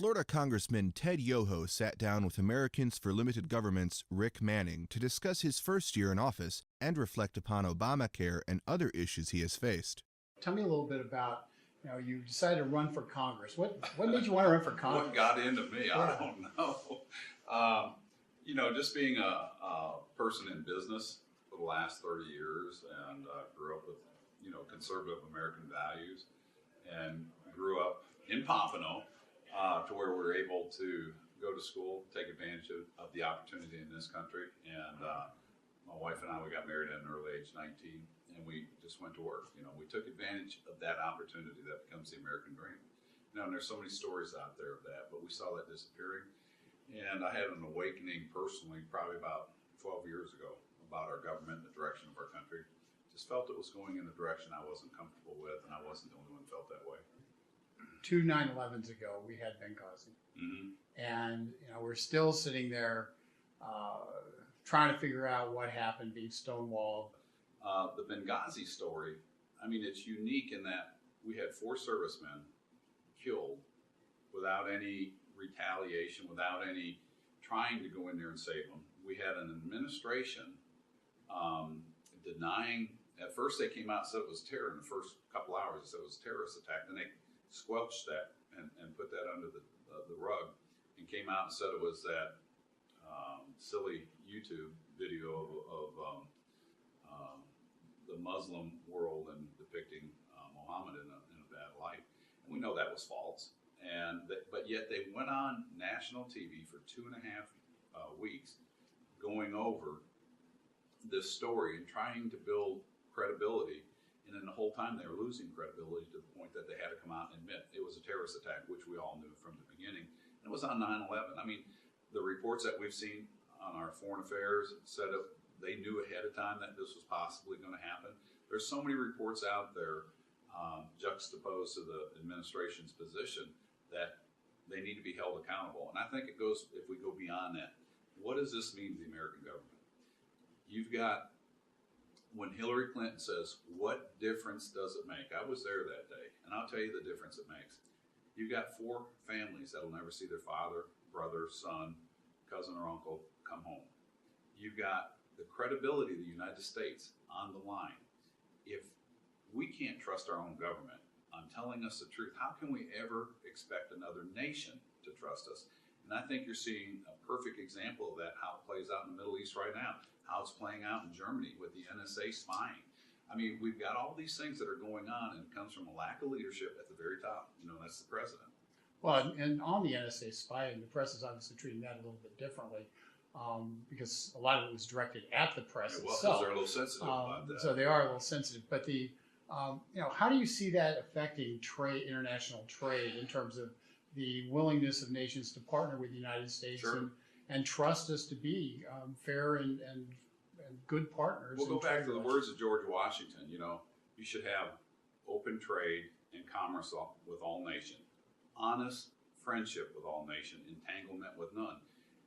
Florida Congressman Ted Yoho sat down with Americans for Limited Government's Rick Manning to discuss his first year in office and reflect upon Obamacare and other issues he has faced. Tell me a little bit about, you decided to run for Congress. What made you want to run for Congress? What got into me? Yeah. I don't know. Just being a person in business for the last 30 years and grew up with, conservative American values and grew up in Pompano to where we were able to go to school, take advantage of the opportunity in this country. And my wife and I, we got married at an early age, 19, and we just went to work. We took advantage of that opportunity that becomes the American dream. And there's so many stories out there of that, but we saw that disappearing. And I had an awakening personally probably about 12 years ago about our government and the direction of our country. Just felt it was going in a direction I wasn't comfortable with, and I wasn't the only one who felt that way. 2 9/11s ago, we had Benghazi. Mm-hmm. And, we're still sitting there trying to figure out what happened, being stonewalled. The Benghazi story, it's unique in that we had 4 servicemen killed without any retaliation, without any trying to go in there and save them. We had an administration denying. At first, they came out and said it was terror. In the first couple hours, they said it was a terrorist attack. Then they squelched that and put that under the rug and came out and said it was that silly YouTube video of the Muslim world and depicting Muhammad in a bad light. And we know that was false. But yet they went on national TV for 2.5 weeks going over this story and trying to build credibility. And then the whole time they were losing credibility to the point that they had to come out and admit it was a terrorist attack, which we all knew from the beginning. And it was on 9/11. The reports that we've seen on our foreign affairs said they knew ahead of time that this was possibly going to happen. There's so many reports out there juxtaposed to the administration's position that they need to be held accountable. And I think it goes, if we go beyond that, what does this mean to the American government? You've got, when Hillary Clinton says, what difference does it make? I was there that day, and I'll tell you the difference it makes. You've got 4 families that will never see their father, brother, son, cousin, or uncle come home. You've got the credibility of the United States on the line. If we can't trust our own government on telling us the truth, how can we ever expect another nation to trust us? And I think you're seeing a perfect example of that, how it plays out in the Middle East right now, how it's playing out in Germany with the NSA spying. We've got all these things that are going on, and it comes from a lack of leadership at the very top. That's the president. Well, and on the NSA spying, the press is obviously treating that a little bit differently because a lot of it was directed at the press Well, itself. they're a little sensitive about that. So they are a little sensitive. But how do you see that affecting trade, international trade, in terms of the willingness of nations to partner with the United States and trust us to be fair and good partners? We'll go back to the words of George Washington. You should have open trade and commerce with all nations, honest friendship with all nations, entanglement with none.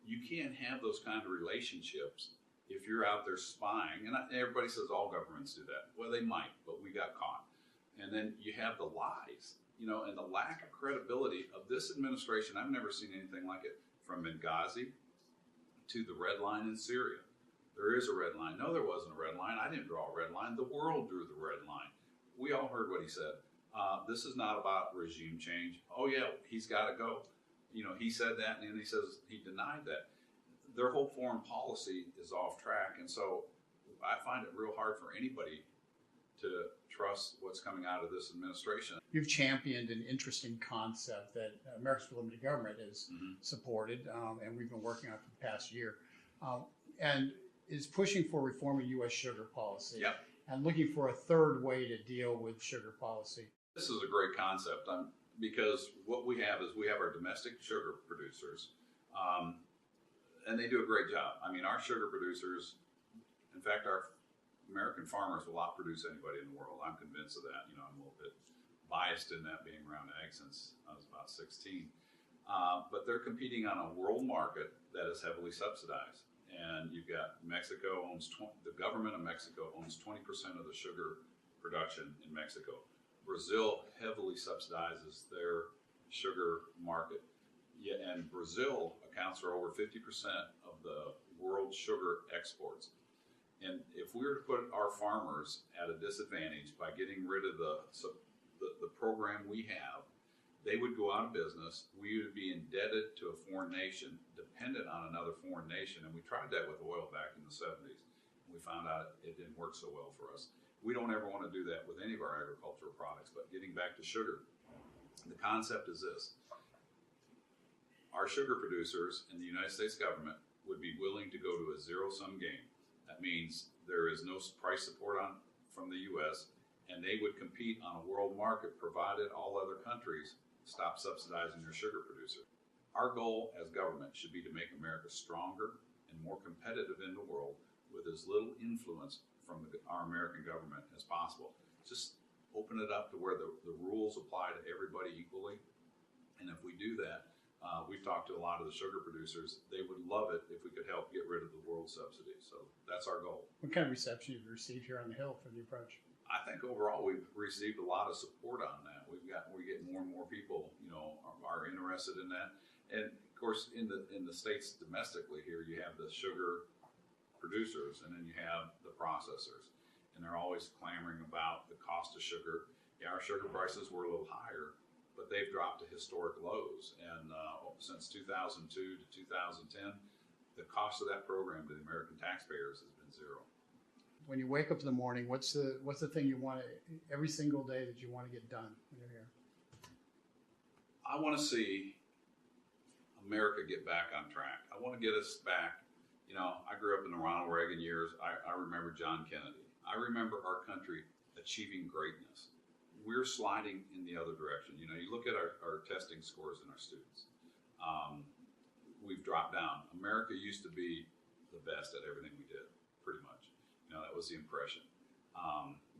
You can't have those kind of relationships if you're out there spying. And everybody says all governments do that. Well, they might, but we got caught. And then you have the lies, and the lack of credibility of this administration. I've never seen anything like it, from Benghazi to the red line in Syria. There is a red line. No, there wasn't a red line. I didn't draw a red line. The world drew the red line. We all heard what he said. This is not about regime change. Oh, yeah, he's got to go. He said that, and then he says he denied that. Their whole foreign policy is off track, and so I find it real hard for anybody to trust what's coming out of this administration. You've championed an interesting concept that Americans for Limited Government has supported, and we've been working on for the past year, and is pushing for reform of U.S. sugar policy and looking for a third way to deal with sugar policy. This is a great concept because what we have is we have our domestic sugar producers, and they do a great job. Our sugar producers, in fact, our American farmers will outproduce anybody in the world. I'm convinced of that. I'm a little bit biased in that, being around ag since I was about 16. But they're competing on a world market that is heavily subsidized. And you've got Mexico the government of Mexico owns 20% of the sugar production in Mexico. Brazil heavily subsidizes their sugar market. And Brazil accounts for over 50% of the world's sugar exports. And if we were to put our farmers at a disadvantage by getting rid of the program we have, they would go out of business. We would be indebted to a foreign nation, dependent on another foreign nation. And we tried that with oil back in the 70s. We found out it didn't work so well for us. We don't ever want to do that with any of our agricultural products. But getting back to sugar, the concept is this. Our sugar producers and the United States government would be willing to go to a zero-sum game. That means there is no price support from the U.S., and they would compete on a world market provided all other countries stop subsidizing their sugar producer. Our goal as government should be to make America stronger and more competitive in the world with as little influence from our American government as possible. Just open it up to where the rules apply to everybody equally. And if we do that, we've talked to a lot of the sugar producers. They would love it if we could help get rid of the world subsidy. So that's our goal. What kind of reception have you received here on the Hill for the approach? I think overall we've received a lot of support on that. We get more and more people, are interested in that. And of course, in the states domestically here, you have the sugar producers, and then you have the processors, and they're always clamoring about the cost of sugar. Yeah, our sugar prices were a little higher, but they've dropped to historic lows. And since 2002 to 2010, the cost of that program to the American taxpayers has been zero. When you wake up in the morning, what's the thing you want to, every single day that you want to get done when you're here? I want to see America get back on track. I want to get us back. I grew up in the Ronald Reagan years. I remember John Kennedy. I remember our country achieving greatness. We're sliding in the other direction. You look at our testing scores in our students. We've dropped down. America used to be the best at everything we did, pretty much. That was the impression.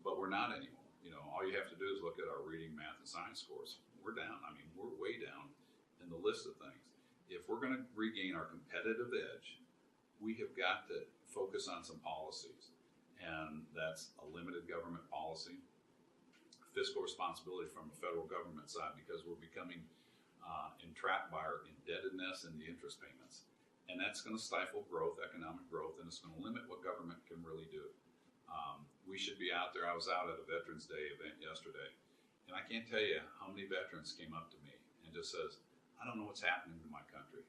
But we're not anymore. All you have to do is look at our reading, math, and science scores. We're down. We're way down in the list of things. If we're going to regain our competitive edge, we have got to focus on some policies. And that's a limited government policy, fiscal responsibility from the federal government side, because we're becoming entrapped by our indebtedness and the interest payments. And that's going to stifle growth, economic growth, and it's going to limit what government can really do. We should be out there. I was out at a Veterans Day event yesterday, and I can't tell you how many veterans came up to me and just says, I don't know what's happening to my country.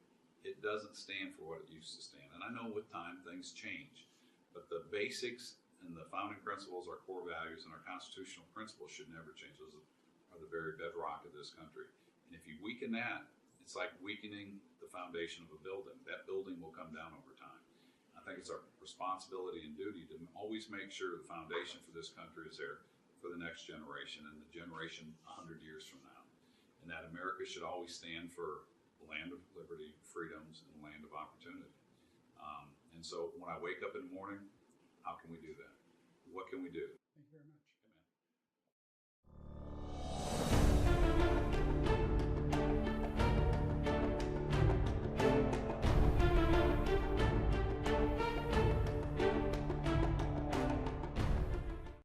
It doesn't stand for what it used to stand. And I know with time things change, but the basics and the founding principles, our core values, and our constitutional principles should never change. Those are the very bedrock of this country. And if you weaken that, it's like weakening the foundation of a building. That building will come down over time. I think it's our responsibility and duty to always make sure the foundation for this country is there for the next generation and the generation 100 years from now. And that America should always stand for the land of liberty, freedoms, and the land of opportunity. And so when I wake up in the morning, how can we do that? What can we do? Thank you very much.